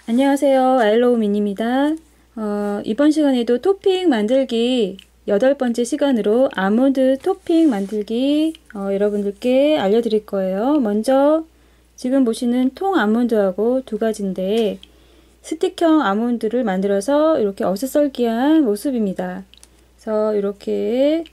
안녕하세요. 아일로우 민입니다. 이번 시간에도 토핑 만들기 8번째 시간으로 아몬드 토핑 만들기 여러분들께 알려드릴 거예요. 먼저 지금 보시는 통 아몬드하고 두 가지인데 스틱형 아몬드를 만들어서 이렇게 어슷썰기한 모습입니다. 그래서 이렇게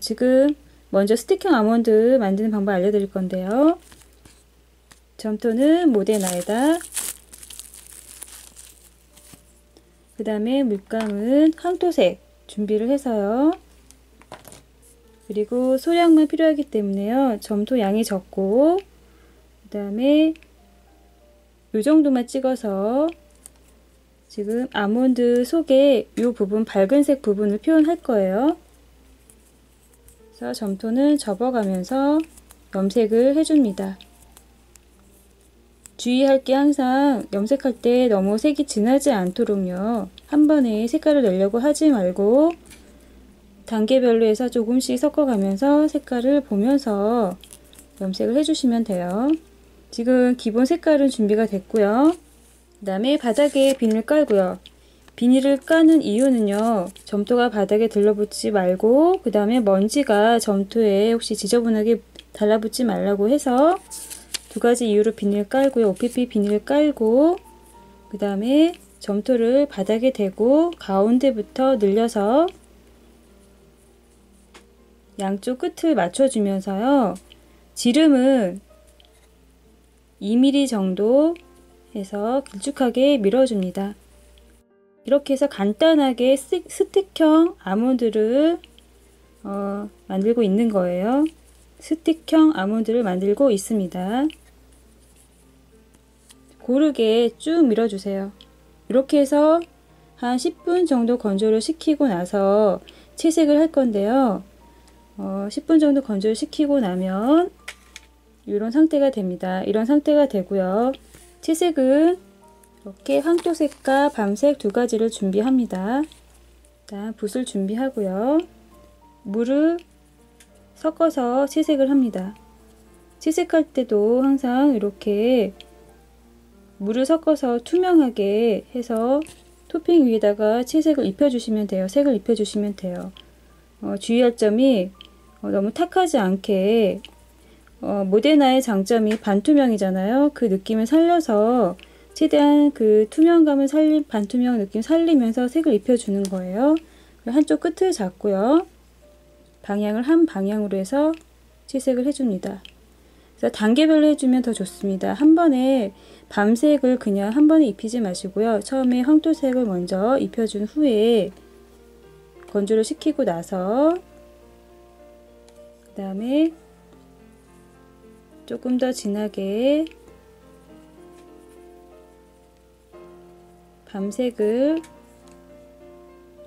지금 먼저 스틱형 아몬드 만드는 방법 알려드릴 건데요. 점토는 모데나에다, 그 다음에 물감은 황토색 준비를 해서요. 그리고 소량만 필요하기 때문에요. 점토 양이 적고, 그 다음에 이 정도만 찍어서 지금 아몬드 속에 이 부분, 밝은색 부분을 표현할 거예요. 그래서 점토는 접어가면서 염색을 해줍니다. 주의할 게 항상 염색할 때 너무 색이 진하지 않도록요. 한 번에 색깔을 내려고 하지 말고 단계별로 해서 조금씩 섞어가면서 색깔을 보면서 염색을 해주시면 돼요. 지금 기본 색깔은 준비가 됐고요. 그 다음에 바닥에 비닐을 깔고요. 비닐을 까는 이유는요. 점토가 바닥에 들러붙지 말고 그 다음에 먼지가 점토에 혹시 지저분하게 달라붙지 말라고 해서 두 가지 이유로 비닐을 깔고요. OPP 비닐을 깔고 그 다음에 점토를 바닥에 대고 가운데부터 늘려서 양쪽 끝을 맞춰주면서요. 지름은 2mm 정도 해서 길쭉하게 밀어줍니다. 이렇게 해서 간단하게 스틱형 아몬드를 만들고 있는 거예요. 스틱형 아몬드를 만들고 있습니다. 고르게 쭉 밀어주세요. 이렇게 해서 한 10분 정도 건조를 시키고 나서 채색을 할 건데요. 10분 정도 건조를 시키고 나면 이런 상태가 됩니다. 이런 상태가 되고요. 채색은 이렇게 황토색과 밤색 두 가지를 준비합니다. 일단 붓을 준비하고요. 물을 섞어서 채색을 합니다. 채색할 때도 항상 이렇게 물을 섞어서 투명하게 해서 토핑 위에다가 채색을 입혀주시면 돼요. 색을 입혀주시면 돼요. 주의할 점이 너무 탁하지 않게 모데나의 장점이 반투명이잖아요. 그 느낌을 살려서 최대한 그 투명감을 반투명 느낌 살리면서 색을 입혀주는 거예요. 한쪽 끝을 잡고요. 방향을 한 방향으로 해서 채색을 해줍니다. 그래서 단계별로 해주면 더 좋습니다. 한 번에 밤색을 그냥 한 번에 입히지 마시고요. 처음에 황토색을 먼저 입혀준 후에 건조를 시키고 나서 그 다음에 조금 더 진하게 밤색을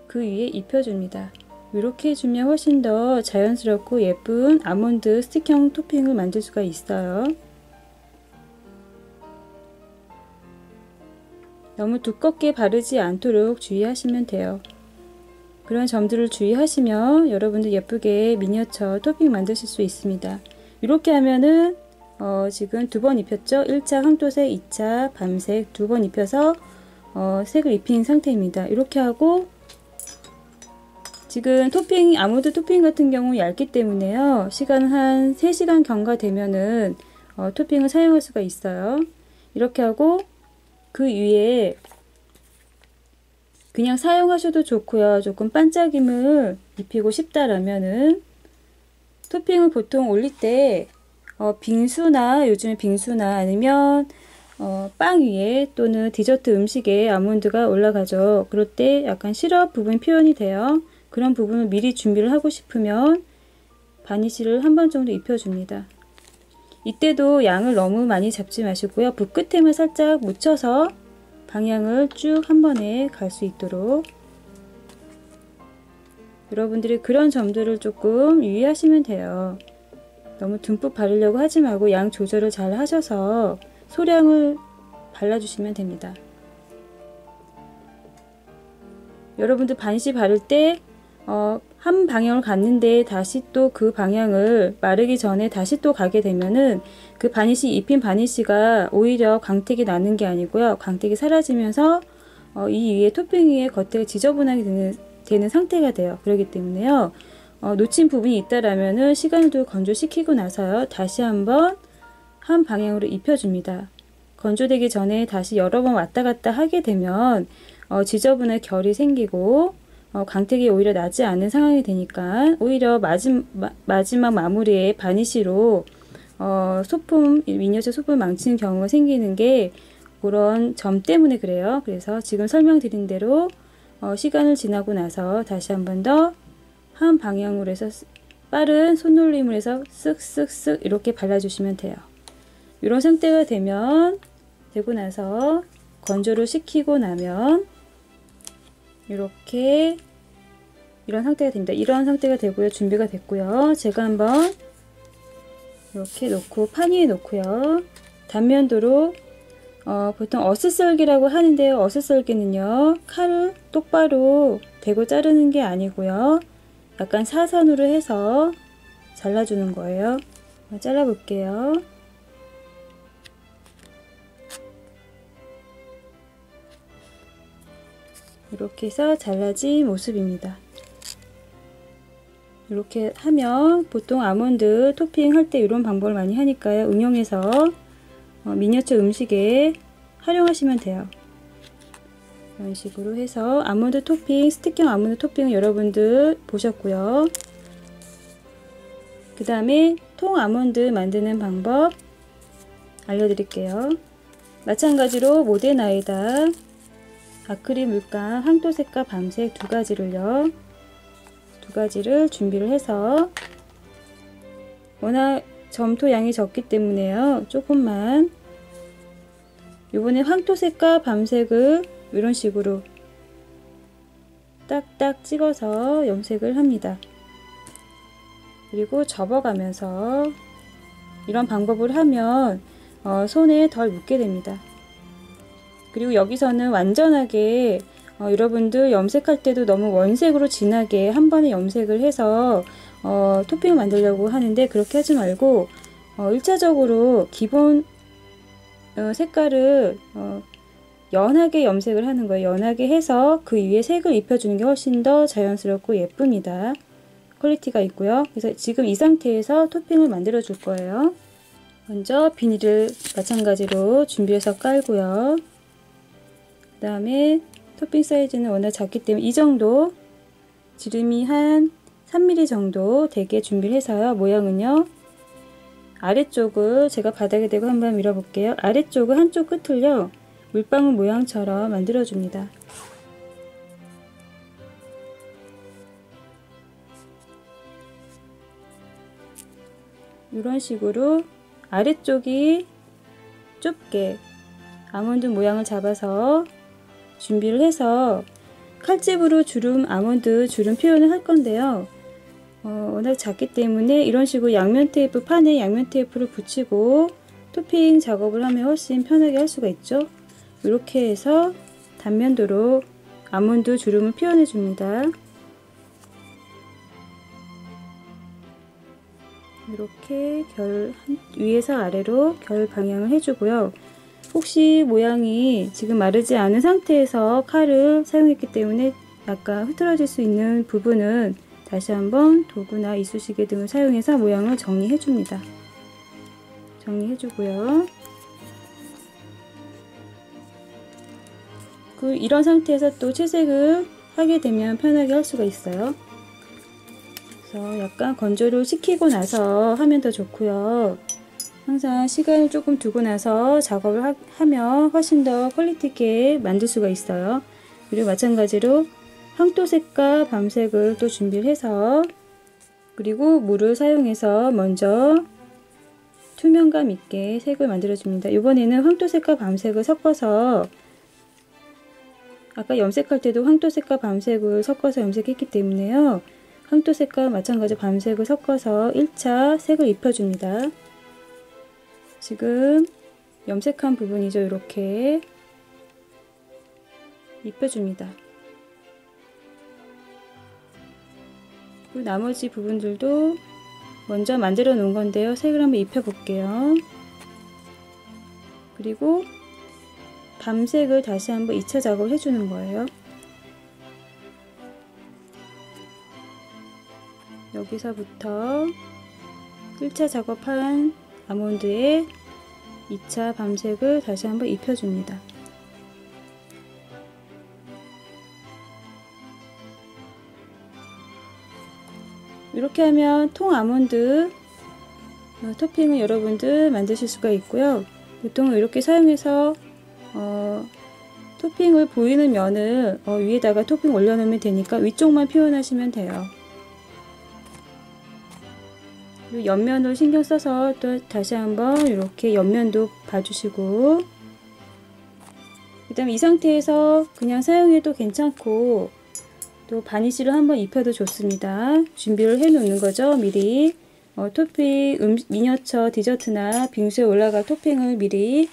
그 위에 입혀줍니다. 이렇게 해주면 훨씬 더 자연스럽고 예쁜 아몬드 스틱형 토핑을 만들 수가 있어요. 너무 두껍게 바르지 않도록 주의하시면 돼요. 그런 점들을 주의하시면 여러분들 예쁘게 미니어처 토핑 만드실 수 있습니다. 이렇게 하면은 지금 두 번 입혔죠. 1차 황토색, 2차 밤색 두 번 입혀서 색을 입힌 상태입니다. 이렇게 하고 지금 토핑, 아몬드 토핑 같은 경우 얇기 때문에요. 시간 한 3시간 경과되면은 토핑을 사용할 수가 있어요. 이렇게 하고 그 위에 그냥 사용하셔도 좋고요. 조금 반짝임을 입히고 싶다라면은 토핑을 보통 올릴 때 빙수나 요즘에 빙수나 아니면 빵 위에 또는 디저트 음식에 아몬드가 올라가죠. 그럴 때 약간 시럽 부분 표현이 돼요. 그런 부분을 미리 준비를 하고 싶으면 바니쉬를 한 번 정도 입혀줍니다. 이때도 양을 너무 많이 잡지 마시고요. 붓 끝에만 살짝 묻혀서 방향을 쭉 한 번에 갈 수 있도록 여러분들이 그런 점들을 조금 유의하시면 돼요. 너무 듬뿍 바르려고 하지 말고 양 조절을 잘 하셔서 소량을 발라주시면 됩니다. 여러분들 바니쉬 바를 때 한 방향을 갔는데 다시 또 그 방향을 마르기 전에 다시 또 가게 되면은 그 바니쉬, 입힌 바니쉬가 오히려 광택이 나는 게 아니고요. 광택이 사라지면서 이 위에 토핑 위에 겉에가 지저분하게 되는 상태가 돼요. 그렇기 때문에요. 놓친 부분이 있다라면은 시간을 두고 건조시키고 나서요. 다시 한번 한 방향으로 입혀줍니다. 건조되기 전에 다시 여러 번 왔다 갔다 하게 되면 지저분한 결이 생기고 광택이 오히려 나지 않는 상황이 되니까 오히려 마지막 마무리에 바니쉬로 소품, 미니어처 소품 망치는 경우가 생기는 게 그런 점 때문에 그래요. 그래서 지금 설명드린 대로 시간을 지나고 나서 다시 한 번 더 한 방향으로 해서 빠른 손놀림을 해서 쓱쓱쓱 이렇게 발라주시면 돼요. 이런 상태가 되고 나서 건조를 시키고 나면 이렇게 이런 상태가 됩니다. 이런 상태가 되고요. 준비가 됐고요. 제가 한번 이렇게 놓고 판 위에 놓고요. 단면도로 보통 어슷썰기라고 하는데요. 어슷썰기는요. 칼을 똑바로 대고 자르는 게 아니고요. 약간 사선으로 해서 잘라주는 거예요. 잘라 볼게요. 이렇게 해서 잘라진 모습입니다. 이렇게 하면 보통 아몬드 토핑 할 때 이런 방법을 많이 하니까요. 응용해서 미니어처 음식에 활용하시면 돼요. 이런 식으로 해서 아몬드 토핑, 스틱형 아몬드 토핑을 여러분들 보셨고요. 그 다음에 통 아몬드 만드는 방법 알려드릴게요. 마찬가지로 모데나에다 아크릴 물감, 황토색과 밤색 두 가지를 준비를 해서 워낙 점토 양이 적기 때문에요. 조금만 이번에 황토색과 밤색을 이런 식으로 딱딱 찍어서 염색을 합니다. 그리고 접어가면서 이런 방법을 하면 손에 덜 묻게 됩니다. 그리고 여기서는 완전하게 여러분들 염색할 때도 너무 원색으로 진하게 한 번에 염색을 해서 토핑을 만들려고 하는데 그렇게 하지 말고 1차적으로 기본 색깔을 연하게 염색을 하는 거예요. 연하게 해서 그 위에 색을 입혀주는 게 훨씬 더 자연스럽고 예쁩니다. 퀄리티가 있고요. 그래서 지금 이 상태에서 토핑을 만들어 줄 거예요. 먼저 비닐을 마찬가지로 준비해서 깔고요. 그 다음에 토핑 사이즈는 워낙 작기 때문에 이 정도 지름이 한 3mm 정도 되게 준비를 해서요. 모양은요. 아래쪽을 제가 바닥에 대고 한번 밀어 볼게요. 아래쪽을 한쪽 끝을요. 물방울 모양처럼 만들어 줍니다. 이런 식으로 아래쪽이 좁게 아몬드 모양을 잡아서 준비를 해서 칼집으로 아몬드 주름 표현을 할 건데요. 워낙 작기 때문에 이런 식으로 판에 양면 테이프를 붙이고 토핑 작업을 하면 훨씬 편하게 할 수가 있죠. 이렇게 해서 단면도로 아몬드 주름을 표현해 줍니다. 이렇게 위에서 아래로 결 방향을 해주고요. 혹시 모양이 지금 마르지 않은 상태에서 칼을 사용했기 때문에 약간 흐트러질 수 있는 부분은 다시 한번 도구나 이쑤시개 등을 사용해서 모양을 정리해 줍니다. 정리해 주고요. 이런 상태에서 또 채색을 하게 되면 편하게 할 수가 있어요. 그래서 약간 건조를 시키고 나서 하면 더 좋고요. 항상 시간을 조금 두고 나서 작업을 하면 훨씬 더 퀄리티 있게 만들 수가 있어요. 그리고 마찬가지로 황토색과 밤색을 또 준비를 해서 그리고 물을 사용해서 먼저 투명감 있게 색을 만들어 줍니다. 이번에는 황토색과 밤색을 섞어서 아까 염색할 때도 황토색과 밤색을 섞어서 염색했기 때문에요. 황토색과 마찬가지로 밤색을 섞어서 1차 색을 입혀줍니다. 지금 염색한 부분이죠. 이렇게 입혀줍니다. 그리고 나머지 부분들도 먼저 만들어 놓은 건데요. 색을 한번 입혀 볼게요. 그리고 밤색을 다시 한번 2차 작업을 해주는 거예요. 여기서부터 1차 작업한 아몬드에 2차 밤색을 다시 한번 입혀줍니다. 이렇게 하면 통 아몬드 토핑을 여러분들 만드실 수가 있고요. 보통 이렇게 사용해서 토핑을 보이는 면을 위에다가 토핑 올려놓으면 되니까 위쪽만 표현하시면 돼요. 그리고 옆면을 신경 써서 또 다시 한번 이렇게 옆면도 봐주시고, 그 다음에 이 상태에서 그냥 사용해도 괜찮고 또 바니쉬를 한번 입혀도 좋습니다. 준비를 해 놓는 거죠. 미리 토핑 미니어처 디저트나 빙수에 올라갈 토핑을 미리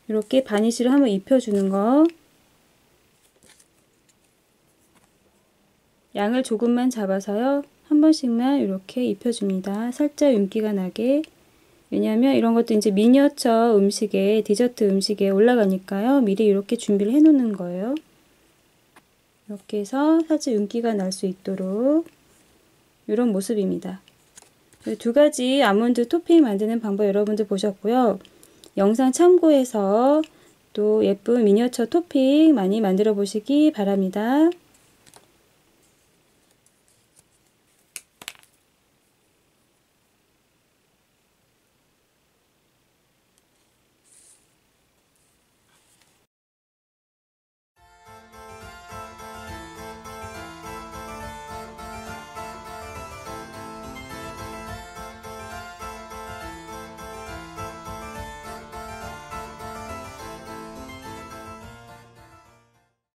이렇게 바니쉬를 한번 입혀주는 거. 양을 조금만 잡아서요. 한 번씩만 이렇게 입혀줍니다. 살짝 윤기가 나게. 왜냐하면 이런 것도 이제 미니어처 음식에, 디저트 음식에 올라가니까요. 미리 이렇게 준비를 해 놓는 거예요. 이렇게 해서 살짝 윤기가 날 수 있도록 이런 모습입니다. 두 가지 아몬드 토핑 만드는 방법 여러분들 보셨고요. 영상 참고해서 또 예쁜 미니어처 토핑 많이 만들어 보시기 바랍니다.